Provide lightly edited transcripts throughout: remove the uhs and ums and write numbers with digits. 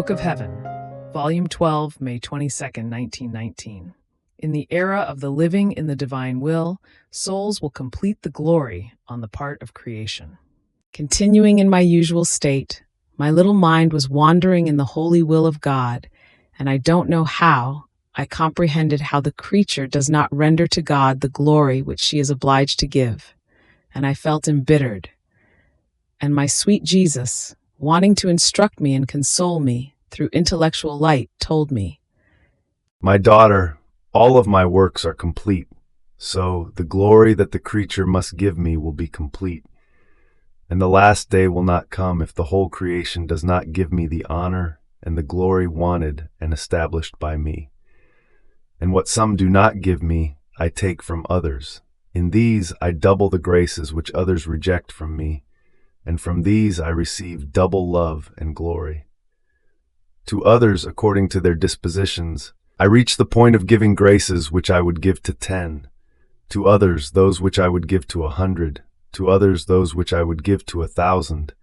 Book of Heaven, Volume 12, May 22nd, 1919. In the era of the living in the divine will, souls will complete the glory on the part of creation. Continuing in my usual state, my little mind was wandering in the holy will of God, and I don't know how I comprehended how the creature does not render to God the glory which she is obliged to give, and I felt embittered. And my sweet Jesus, wanting to instruct me and console me through intellectual light, told me, "My daughter, all of my works are complete, so the glory that the creature must give me will be complete. And the last day will not come if the whole creation does not give me the honor and the glory wanted and established by me. And what some do not give me, I take from others. In these I double the graces which others reject from me, and from these I receive double love and glory. To others, according to their dispositions, I reach the point of giving graces which I would give to 10, to others those which I would give to 100, to others those which I would give to 1,000,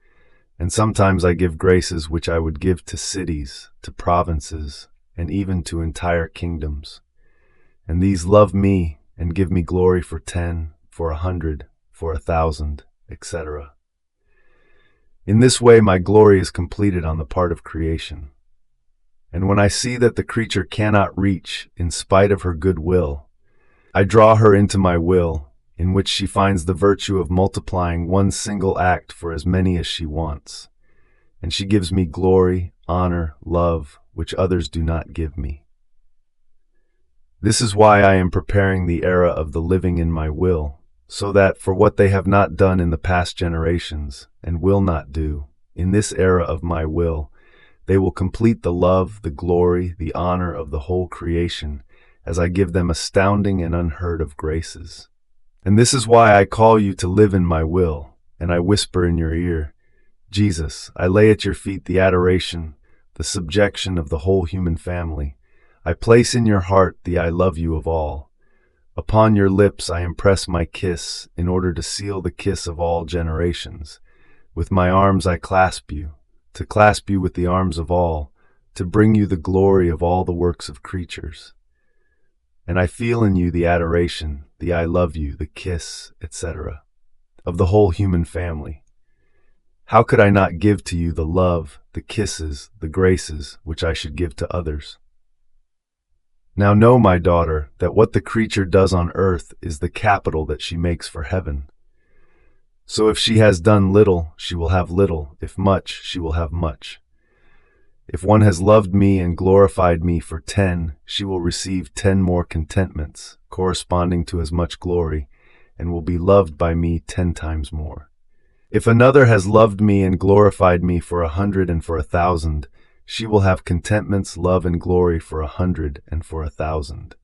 and sometimes I give graces which I would give to cities, to provinces, and even to entire kingdoms. And these love me and give me glory for 10, for 100, for 1,000, etc. In this way my glory is completed on the part of creation. And when I see that the creature cannot reach in spite of her good will, I draw her into my will, in which she finds the virtue of multiplying one single act for as many as she wants. And she gives me glory, honor, love, which others do not give me. This is why I am preparing the era of the living in my will, so that for what they have not done in the past generations, and will not do, in this era of my will, they will complete the love, the glory, the honor of the whole creation, as I give them astounding and unheard of graces. And this is why I call you to live in my will, and I whisper in your ear, Jesus, I lay at your feet the adoration, the subjection of the whole human family. I place in your heart the I love you of all. Upon your lips I impress my kiss in order to seal the kiss of all generations. With my arms I clasp you, to clasp you with the arms of all, to bring you the glory of all the works of creatures. And I feel in you the adoration, the I love you, the kiss, etc., of the whole human family. How could I not give to you the love, the kisses, the graces which I should give to others? Now know, my daughter, that what the creature does on earth is the capital that she makes for heaven. So if she has done little, she will have little. If much, she will have much. If one has loved me and glorified me for 10, she will receive 10 more contentments, corresponding to as much glory, and will be loved by me 10 times more. If another has loved me and glorified me for 100 and for 1,000, she will have contentments, love, and glory for 100 and for 1,000.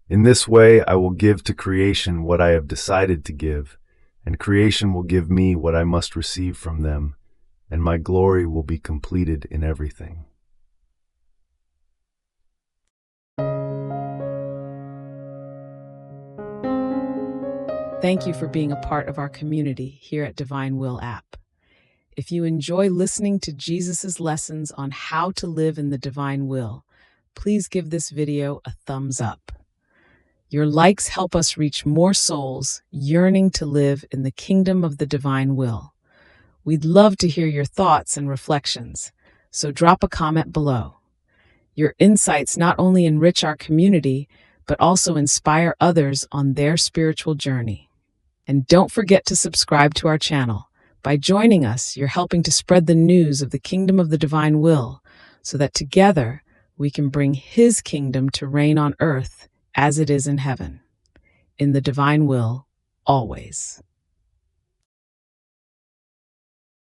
In this way I will give to creation what I have decided to give, and creation will give me what I must receive from them, and my glory will be completed in everything. Thank you for being a part of our community here at Divine Will app. If you enjoy listening to Jesus' lessons on how to live in the divine will, please give this video a thumbs up. Your likes help us reach more souls yearning to live in the kingdom of the divine will. We'd love to hear your thoughts and reflections, so drop a comment below. Your insights not only enrich our community, but also inspire others on their spiritual journey. And don't forget to subscribe to our channel. By joining us, you're helping to spread the news of the kingdom of the divine will, so that together we can bring His kingdom to reign on earth as it is in heaven. In the divine will, always.